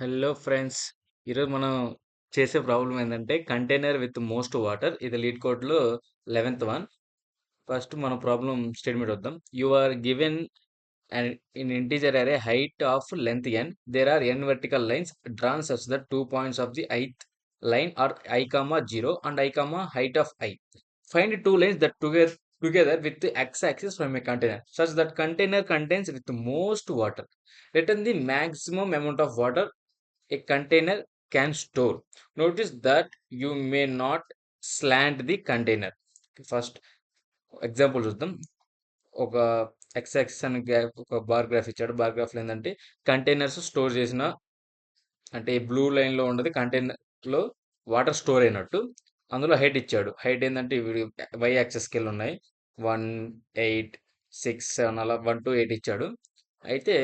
Hello friends. ఈరోజు మనం చేసే ప్రాబ్లం ఏంటంటే కంటైనర్ విత్ మోస్ట్ వాటర్. ఇది లీడ్ కోడ్లో 11th వన్. ఫస్ట్ మన ప్రాబ్లం స్టేట్మెంట్ వద్దాం. You are given and in integer array height of length n. There are n vertical lines drawn such that 2 points of the ith line are I comma 0 and I comma height of I. Find two lines that together with the x-axis from a container such that container contains with most water. Return the maximum amount of water a container can store. Notice that you may not slant the container. First example చూద్దాం. ఒక X axis అని ఒక bar graph ఇచ్చాడు. Bar గ్రాఫ్లో ఏంటంటే containers store చేసిన, అంటే blue లైన్లో ఉండదు కంటైనర్ లో వాటర్ స్టోర్ అయినట్టు. అందులో హైట్ ఇచ్చాడు. హైట్ ఏంటంటే ఇవి వై యాక్సెస్ స్కేల్ ఉన్నాయి. 1, 8, 6, 7 అలా 1 to 8 ఇచ్చాడు. అయితే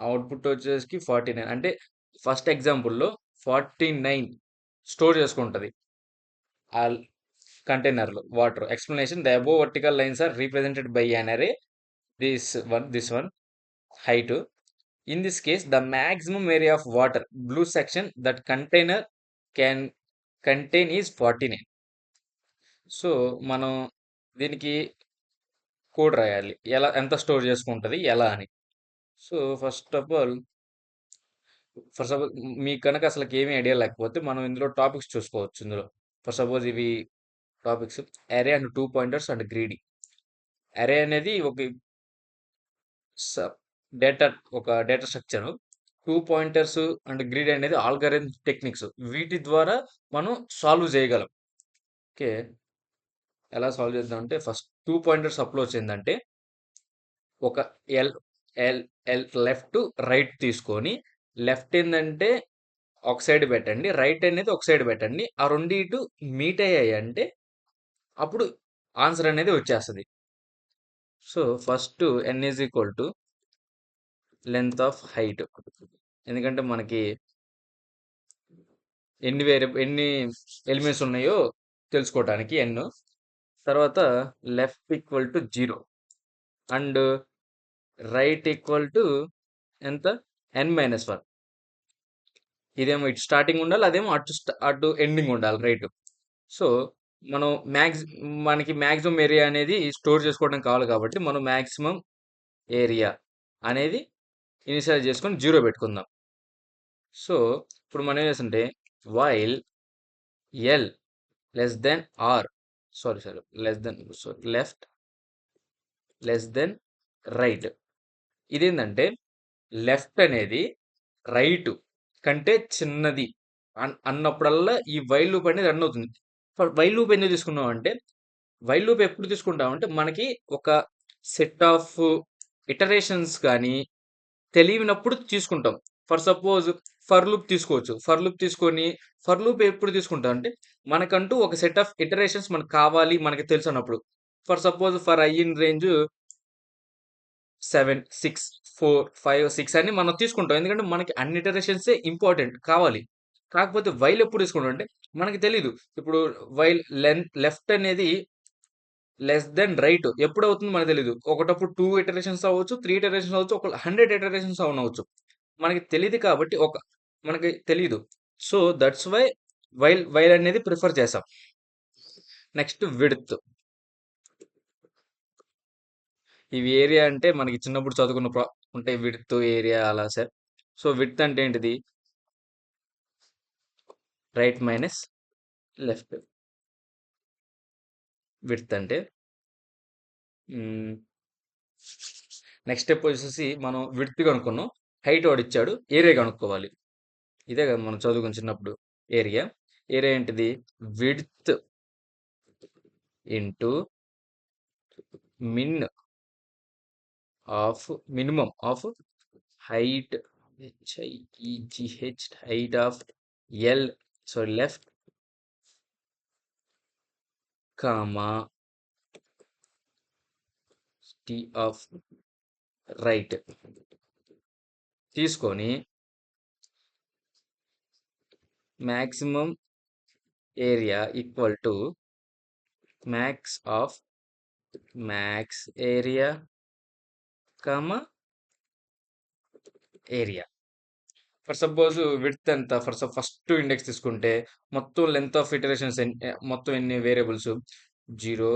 అవుట్పుట్ వచ్చేసి 49. అంటే ఫస్ట్ ఎగ్జాంపుల్లో 49 స్టోర్ చేసుకుంటుంది ఆ కంటైనర్లో water. Explanation: the above vertical lines are represented by an array. This one height. In this case the maximum area of water blue section that container can contain is 49. So మనం దీనికి code రాయాలి, ఎలా ఎంత store చేసుకుంటుంది ఎలా అని. So first of all, for suppose మీకు కనుక అసలు ఏమీ ఐడియా లేకపోతే మనం ఇందులో టాపిక్స్ చూసుకోవచ్చు. ఇందులో ఫర్ సపోజ్ ఇవి టాపిక్స్: అరే అండ్ 2 pointers అండ్ గ్రీడీ. అరే అనేది డేటా ఒక data structure. 2 pointers and greed అనేది ఆల్గరిథం టెక్నిక్స్. వీటి ద్వారా మనం సాల్వ్ చేయగలం. ఓకే, ఎలా సాల్వ్ చేద్దాం అంటే ఫస్ట్ 2 pointers అప్రోచ్ ఏంటంటే ఒక L L L left right తీసుకొని, లెఫ్ట్ ఏంటంటే ఒక సైడ్ పెట్టండి, రైట్ అనేది ఒక సైడ్ పెట్టండి. ఆ రెండు ఇటు మీట్ అయ్యాయి అంటే అప్పుడు ఆన్సర్ అనేది వచ్చేస్తుంది. So first n is equal to length of height. ఎందుకంటే మనకి ఎన్ని ఎలిమెంట్స్ ఉన్నాయో తెలుసుకోవడానికి ఎన్. తర్వాత left equal to 0 and right equal to ఎంత, n-1. ఇదేమో ఇటు స్టార్టింగ్ ఉండాలి, అదేమో అటు ఎండింగ్ ఉండాలి, రైట్. సో మనం మనకి మ్యాక్సిమం ఏరియా అనేది స్టోర్ చేసుకోవడం కావాలి కాబట్టి మనం మ్యాక్సిమం ఏరియా అనేది ఇనిషియలైజ్ చేసుకొని 0 పెట్టుకుందాం. సో ఇప్పుడు మనం ఏం చేస్తుంటే while l less than R sorry left less than right. ఇదేంటంటే లెఫ్ట్ అనేది రైట్ కంటే చిన్నది అన్నప్పుడల్లా ఈ వైల్ లూప్ అనేది రన్ అవుతుంది. వైల్ లూప్ ఎందుకు తీసుకున్నాం అంటే, వైల్ లూప్ ఎప్పుడు తీసుకుంటామంటే మనకి ఒక సెట్ ఆఫ్ ఇటరేషన్స్ కానీ తెలియనప్పుడు తీసుకుంటాం. ఫర్ సపోజ్ ఫర్ లూప్ తీసుకోవచ్చు. ఫర్ లూప్ ఎప్పుడు తీసుకుంటాం అంటే మనకంటూ ఒక సెట్ ఆఫ్ ఇటరేషన్స్ మనకు కావాలి, మనకి తెలుసు అన్నప్పుడు. For suppose for I in range 7, 6, 4, 5, 6 అని మనం తీసుకుంటాం. ఎందుకంటే మనకి అన్ని ఇటరేషన్సే ఇంపార్టెంట్ కావాలి. కాకపోతే వైల్ ఎప్పుడు తీసుకుంటాం అంటే మనకి తెలీదు. ఇప్పుడు వైల్ లెఫ్ట్ అనేది లెస్ దెన్ రైట్ ఎప్పుడు అవుతుందో మనకు తెలీదు. ఒకటప్పుడు 2 ఇటరేషన్స్ అవ్వచ్చు, 3 ఇటరేషన్స్ అవ్వచ్చు, ఒక 100 ఇటరేషన్స్ అవ్వచ్చు. మనకి తెలీదు కాబట్టి మనకి తెలీదు. సో దట్స్ వై వైల్ అనేది ప్రిఫర్ చేసాం. Next width. ఇవి ఏరియా అంటే మనకి చిన్నప్పుడు చదువుకున్న ఉంటాయి, విడ్త్ ఏరియా అలా సార్. సో విడ్త్ అంటే ఏంటిది, రైట్ మైనస్ లెఫ్ట్. విడ్త్ అంటే నెక్స్ట్ స్టెప్ వచ్చేసి మనం విడ్త్ కనుక్కున్నాం, హైట్ వాడు ఇచ్చాడు, ఏరియా కనుక్కోవాలి. ఇదే కదా మనం చదువుకుని చిన్నప్పుడు. ఏరియా ఏంటిది, width into minimum of height, height of l left comma t of right తీసుకొని maximum area equal to max area comma area. For suppose width ఎంత, ఫస్ట్ ఇండెక్స్ తీసుకుంటే మొత్తం లెంత్ ఆఫ్ ఇటరేషన్స్ మొత్తం ఎన్ని వేరియబుల్స్, 0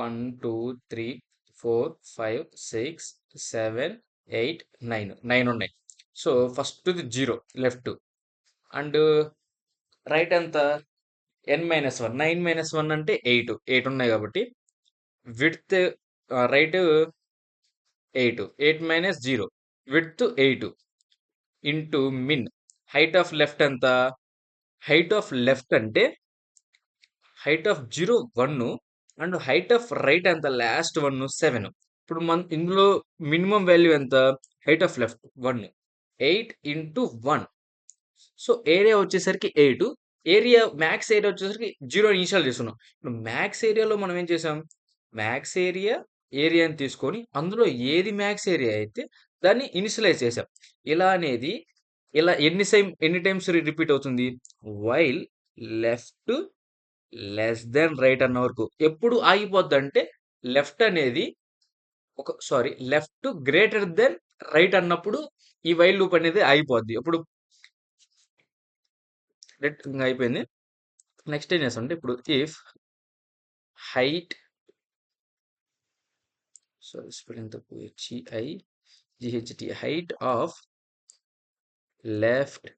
1 2 3 4 5 6 7 8 9 ఉన్నాయి. So ఫస్ట్ది 0 left, and right ఎంత, n-1 9-1 అంటే 8 ఉన్నాయి కాబట్టి width right 8 8 - 0 width 8 into min. Height of left ఎంత, హైట్ ఆఫ్ లెఫ్ట్ అంటే height of 0 1 and height of right ఎంత, లాస్ట్ 1 7. ఇప్పుడు మన ఇందులో మినిమం వాల్యూ ఎంత, height of left 1 8 into 1. So area వచ్చేసరికి 8, ఏరియా మ్యాక్స్ ఏరియా వచ్చేసరికి 0 ఇనిషియల్ చేస్తున్నాం. ఇప్పుడు మ్యాక్స్ ఏరియాలో మనం ఏం చేసాం, మ్యాక్స్ ఏరియాని తీసుకొని అందులో ఏది మ్యాక్స్ ఏరియా అయితే దాన్ని ఇనిషియలైజ్ చేసాం. ఇలా అనేది ఇలా ఎన్ని టైమ్స్ రిపీట్ అవుతుంది, while left less than right అన్న వరకు. ఎప్పుడు ఆగిపోద్ది అంటే లెఫ్ట్ అనేది లెఫ్ట్ గ్రేటర్ దెన్ రైట్ అన్నప్పుడు ఈ వైల్ లూప్ అనేది ఆగిపోద్ది. అప్పుడు ఇంకా అయిపోయింది. నెక్స్ట్ ఏం చేస్తాం అంటే ఇప్పుడు ఇఫ్ హైట్, స్పెల్లింగ్ తప్పు, HEIGHT, height of left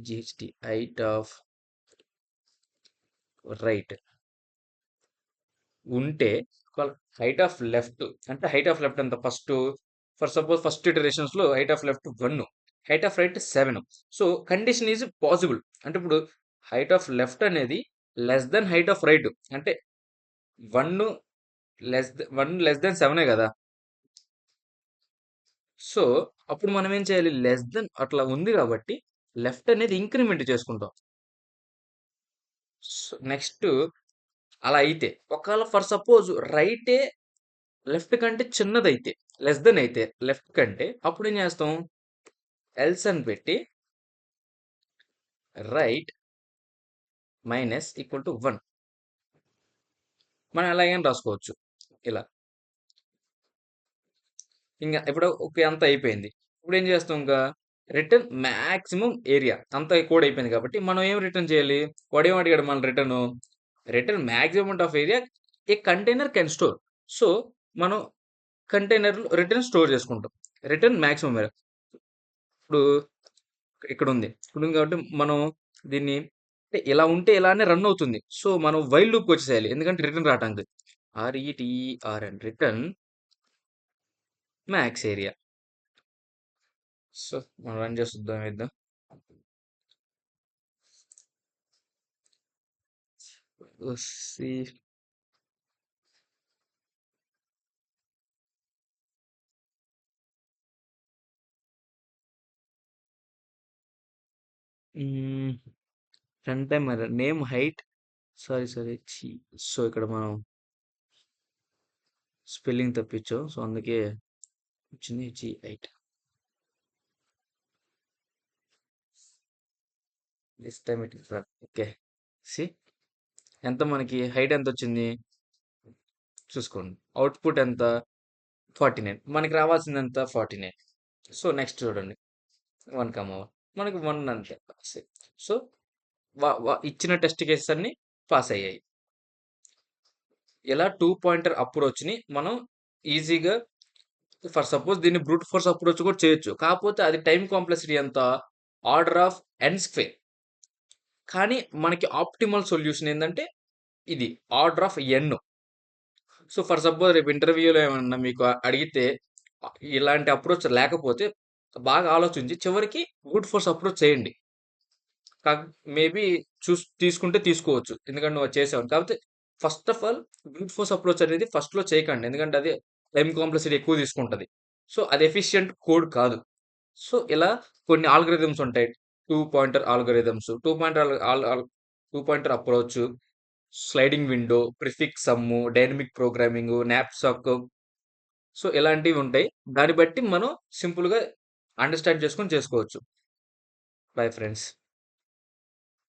GHT height of right ఉంటే, హైట్ ఆఫ్ లెఫ్ట్ అంటే హైట్ ఆఫ్ లెఫ్ట్ ఎంత, ఫర్ సపోజ్ ఫస్ట్ ఇటరేషన్స్ లో height of left 1, height of right 7. So condition is possible. అంటే ఇప్పుడు height of left అనేది less than height of right అంటే 1 less than 7 కదా. So అప్పుడు మనం ఏం చేయాలి, లెస్ దెన్ అట్లా ఉంది కాబట్టి లెఫ్ట్ అనేది ఇంక్రిమెంట్ చేసుకుంటాం. నెక్స్ట్ అలా అయితే ఒకవేళ ఫర్ సపోజ్ రైటే లెఫ్ట్ కంటే చిన్నదైతే, లెస్ దెన్ అయితే లెఫ్ట్ కంటే, అప్పుడు ఏం చేస్తాం, ఎల్స్ అని పెట్టి రైట్ మైనస్ ఈక్వల్ టు 1 మనం ఎలాగైనా రాసుకోవచ్చు ఇలా. ఇంకా ఇప్పుడు ఓకే అంతా అయిపోయింది. ఇప్పుడు ఏం చేస్తాం, ఇంకా రిటర్న్ మ్యాక్సిమం ఏరియా అంతా కోడ్ అయిపోయింది కాబట్టి మనం ఏం రిటర్న్ చేయాలి, వాడు ఏం అడిగాడు మన return maximum of area a container can store. So మనం కంటైనర్ రిటర్న్ స్టోర్ చేసుకుంటాం, రిటర్న్ మ్యాక్సిమం ఏరియా. ఇప్పుడు ఇక్కడ ఉంది కాబట్టి మనం దీన్ని ఇలా ఉంటే ఇలానే రన్ అవుతుంది. సో మనం వైల్ లూప్ వచ్చేసేయాలి, ఎందుకంటే రిటర్న్ రావడానికి. RETERN return max area. So మనం రన్ చేసి ఇద్దాం. See. Front time name height, sorry so ఇక్కడ మనం స్పెల్లింగ్ తప్పించాం, సో అందుకే వచ్చింది G8. This time it is okay. సి ఎంత మనకి హైట్ ఎంత వచ్చింది చూసుకోండి, అవుట్పుట్ ఎంత 49, మనకి రావాల్సింది ఎంత 49. సో నెక్స్ట్ చూడండి 1, మనకి 1 అంతే. సో ఇచ్చిన టెస్ట్ కేసెస్ అన్ని పాస్ అయ్యాయి. ఇలా 2 పాయింటర్ అప్రోచ్ని మనం ఈజీగా, ఫర్ సపోజ్ దీన్ని బ్రూట్ ఫోర్స్ అప్రోచ్ కూడా చేయొచ్చు, కాకపోతే అది టైం కాంప్లెక్సిటీ ఎంత, ఆర్డర్ ఆఫ్ n². కానీ మనకి ఆప్టిమల్ సొల్యూషన్ ఏంటంటే ఇది order of n. So for suppose రేపు ఇంటర్వ్యూలో ఏమన్నా మీకు అడిగితే ఇలాంటి అప్రోచ్ లేకపోతే బాగా ఆలోచించి చివరికి బ్రూట్ ఫోర్స్ అప్రోచ్ చేయండి. మేబీ తీసుకుంటే తీసుకోవచ్చు, ఎందుకంటే నువ్వు చేసావు. కాకపోతే first of all brute force approach అనేది ఫస్ట్లో చేయకండి, ఎందుకంటే అది టైం కాంప్లెక్సిటీ ఎక్కువ తీసుకుంటుంది. సో అది ఎఫిషియంట్ కోడ్ కాదు. సో ఇలా కొన్ని ఆల్గరిథమ్స్ ఉంటాయి, 2 pointer algorithms, 2 pointer approach, sliding window, prefix sum, dynamic programming, knapsack. So ఇలాంటివి ఉంటాయి, దాన్ని బట్టి మనం సింపుల్గా అండర్స్టాండ్ చేసుకోవచ్చు. Bye friends.